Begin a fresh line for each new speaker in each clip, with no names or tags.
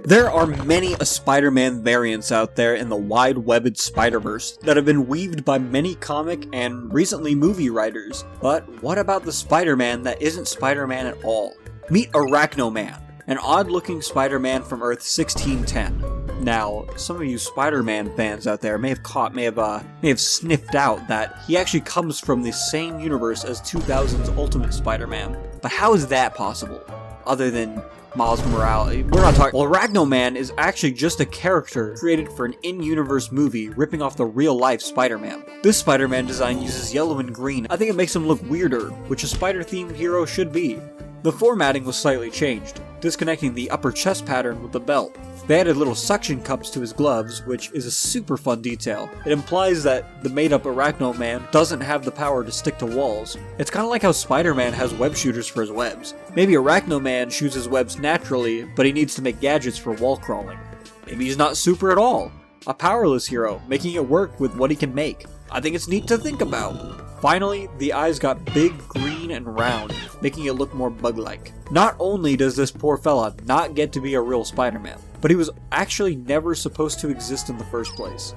There are many a Spider-Man variants out there in the wide-webbed Spider-Verse that have been weaved by many comic and recently movie writers. But what about the Spider-Man that isn't Spider-Man at all? Meet Arachno-Man, an odd-looking Spider-Man from Earth 1610. Now, some of you Spider-Man fans out there may have sniffed out that he actually comes from the same universe as 2000's Ultimate Spider-Man. But how is that possible? Other than Miles Morales. We're not talking. Well, Arachno-Man is actually just a character created for an in-universe movie ripping off the real-life Spider-Man. This Spider-Man design uses yellow and green. I think it makes him look weirder, which a spider-themed hero should be. The formatting was slightly changed, disconnecting the upper chest pattern with the belt. They added little suction cups to his gloves, which is a super fun detail. It implies that the made-up Arachno-Man doesn't have the power to stick to walls. It's kinda like how Spider-Man has web shooters for his webs. Maybe Arachno-Man shoots his webs naturally, but he needs to make gadgets for wall crawling. Maybe he's not super at all. A powerless hero, making it work with what he can make. I think it's neat to think about. Finally, the eyes got big, green, and round, making it look more bug-like. Not only does this poor fella not get to be a real Spider-Man, but he was actually never supposed to exist in the first place.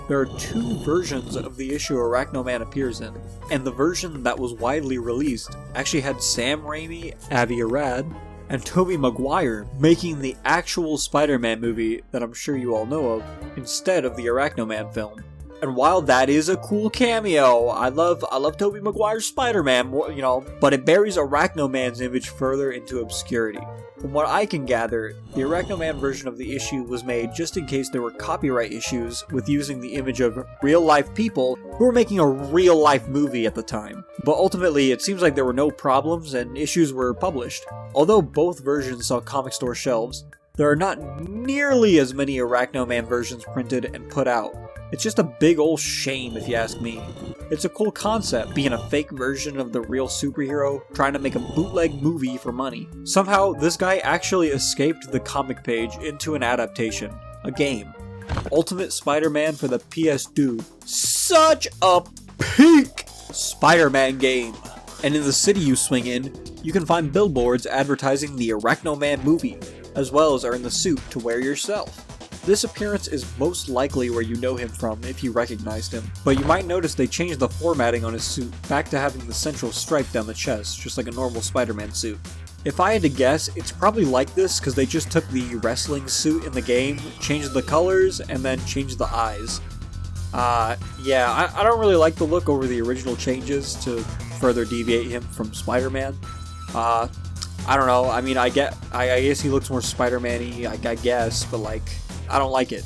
There are two versions of the issue Arachno-Man appears in, and the version that was widely released actually had Sam Raimi, Avi Arad, and Tobey Maguire making the actual Spider-Man movie that I'm sure you all know of, instead of the Arachno-Man film. And while that is a cool cameo, I love Tobey Maguire's Spider-Man, but it buries Arachno-Man's image further into obscurity. From what I can gather, the Arachno-Man version of the issue was made just in case there were copyright issues with using the image of real-life people who were making a real-life movie at the time. But ultimately, it seems like there were no problems and issues were published. Although both versions saw comic store shelves, there are not nearly as many Arachno-Man versions printed and put out. It's just a big ol' shame if you ask me. It's a cool concept, being a fake version of the real superhero, trying to make a bootleg movie for money. Somehow, this guy actually escaped the comic page into an adaptation, a game. Ultimate Spider-Man for the PS2. Such a peak Spider-Man game! And in the city you swing in, you can find billboards advertising the Arachno-Man movie, as well as earn the suit to wear yourself. This appearance is most likely where you know him from if you recognized him, but you might notice they changed the formatting on his suit back to having the central stripe down the chest, just like a normal Spider-Man suit. If I had to guess, it's probably like this because they just took the wrestling suit in the game, changed the colors, and then changed the eyes. I don't really like the look over the original changes to further deviate him from Spider-Man. I don't know, I mean, I guess he looks more Spider-Man-y, I guess, but I don't like it.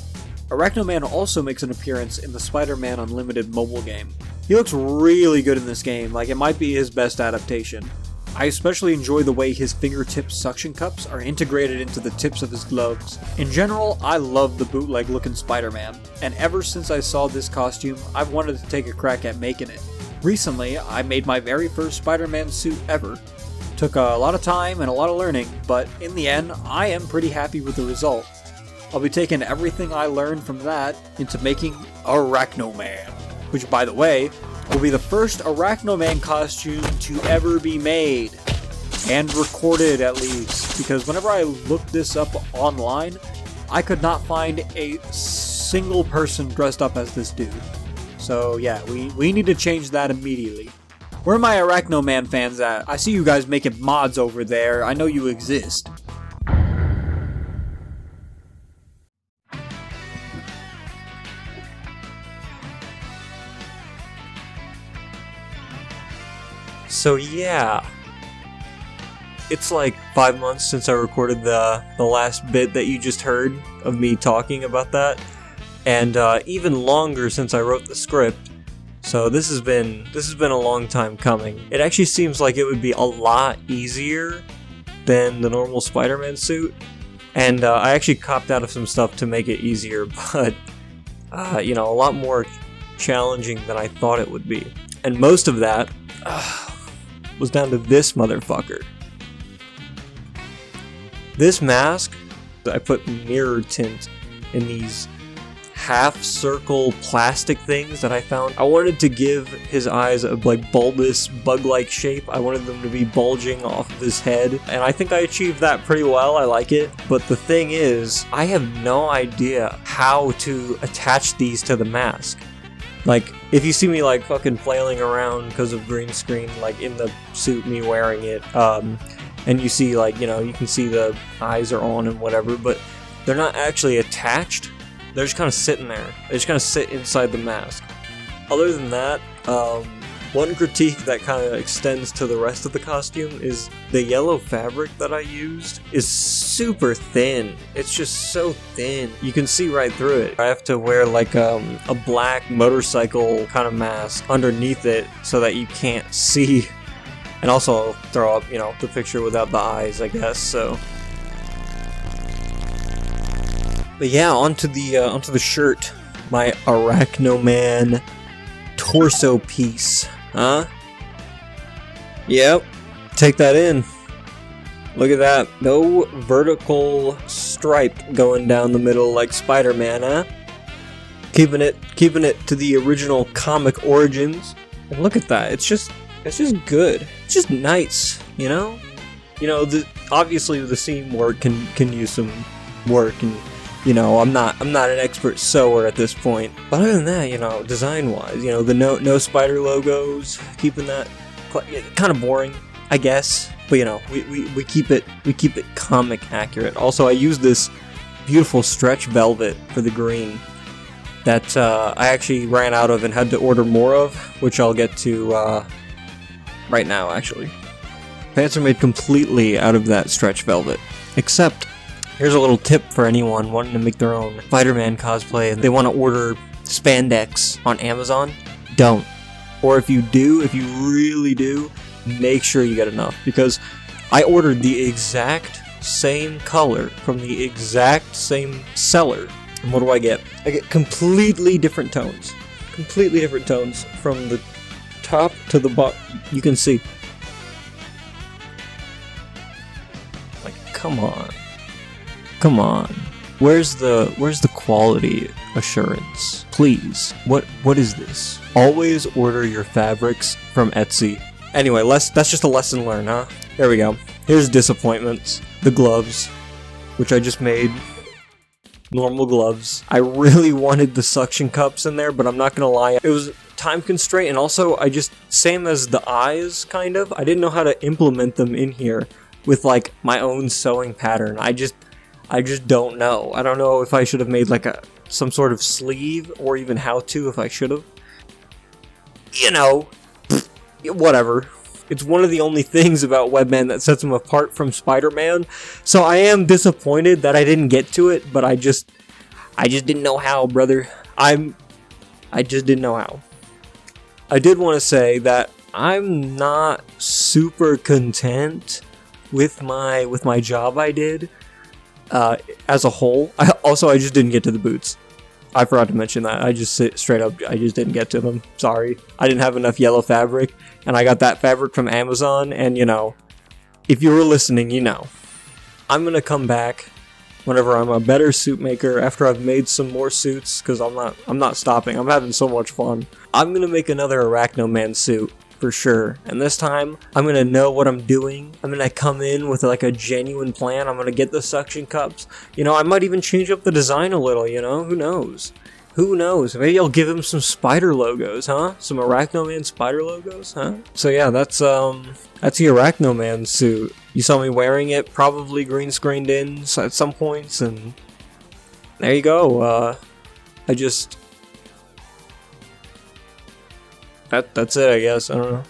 Arachno-Man also makes an appearance in the Spider-Man Unlimited mobile game. He looks really good in this game, it might be his best adaptation. I especially enjoy the way his fingertip suction cups are integrated into the tips of his gloves. In general, I love the bootleg looking Spider-Man, and ever since I saw this costume, I've wanted to take a crack at making it. Recently, I made my very first Spider-Man suit ever. Took a lot of time and a lot of learning, but in the end, I am pretty happy with the result. I'll be taking everything I learned from that into making Arachno-Man, which, by the way, will be the first Arachno-Man costume to ever be made, and recorded at least, because whenever I looked this up online, I could not find a single person dressed up as this dude. So yeah, we need to change that immediately. Where are my Arachno-Man fans at? I see you guys making mods over there, I know you exist.
So yeah, it's like 5 months since I recorded the last bit that you just heard of me talking about that, and even longer since I wrote the script. So this has been a long time coming. It actually seems like it would be a lot easier than the normal Spider-Man suit, and I actually copped out of some stuff to make it easier, but a lot more challenging than I thought it would be. And most of that was down to this motherfucker. This mask, I put mirror tint in these half circle plastic things that I found. I wanted to give his eyes a like bulbous bug-like shape. I wanted them to be bulging off of his head, and I think I achieved that pretty well. I like it. But the thing is, I have no idea how to attach these to the mask. Like, if you see me like fucking flailing around because of green screen, like in the suit, me wearing it, and you see like, you know, you can see the eyes are on and whatever, but they're not actually attached. They're just kind of sitting there. They just kind of sit inside the mask. Other than that, one critique that kind of extends to the rest of the costume is the yellow fabric that I used is super thin. It's just so thin. You can see right through it. I have to wear like a black motorcycle kind of mask underneath it so that you can't see. And also I'll throw up, you know, the picture without the eyes, I guess, so. But yeah, onto the shirt. My Arachno-Man torso piece. Huh? Yep. Take that in. Look at that. No vertical stripe going down the middle like Spider-Man, huh? Keeping it to the original comic origins. And look at that. It's just good. It's just nice, you know? You know, obviously the seam work can use some work, and you know, I'm not an expert sewer at this point. But other than that, you know, design-wise, you know, the no spider logos, keeping that kind of boring, I guess. But you know, we keep it comic accurate. Also, I use this beautiful stretch velvet for the green that I actually ran out of and had to order more of, which I'll get to right now, actually. Pants are made completely out of that stretch velvet, except here's a little tip for anyone wanting to make their own Spider-Man cosplay and they want to order spandex on Amazon. Don't. Or if you do, if you really do, make sure you get enough, because I ordered the exact same color from the exact same seller. And what do I get? I get completely different tones. Completely different tones from the top to the bottom. You can see. Like, come on. Come on. Where's the quality assurance? Please. What is this? Always order your fabrics from Etsy. Anyway, that's just a lesson learned, huh? There we go. Here's disappointments. The gloves, which I just made. Normal gloves. I really wanted the suction cups in there, but I'm not gonna lie. It was time constraint, and also I just, same as the eyes, kind of. I didn't know how to implement them in here with like my own sewing pattern. I just don't know. I don't know if I should have made like some sort of sleeve, or even how to, if I should have. You know, whatever. It's one of the only things about Webman that sets him apart from Spider-Man. So I am disappointed that I didn't get to it, but I just didn't know how, brother. I just didn't know how. I did want to say that I'm not super content with my job I did. As a whole. I just didn't get to the boots. I forgot to mention that. I just straight up, I just didn't get to them. Sorry. I didn't have enough yellow fabric, and I got that fabric from Amazon, and you know, if you were listening, you know. I'm gonna come back whenever I'm a better suit maker, after I've made some more suits, because I'm not stopping. I'm having so much fun. I'm gonna make another Arachno-Man suit. For sure. And this time, I'm gonna know what I'm doing. I'm gonna come in with like a genuine plan. I'm gonna get the suction cups. You know, I might even change up the design a little, you know? Who knows? Who knows? Maybe I'll give him some spider logos, huh? Some Arachno-Man spider logos, huh? So yeah, that's the Arachno-Man suit. You saw me wearing it, probably green screened in at some points, and there you go. That's it, I guess. I don't know.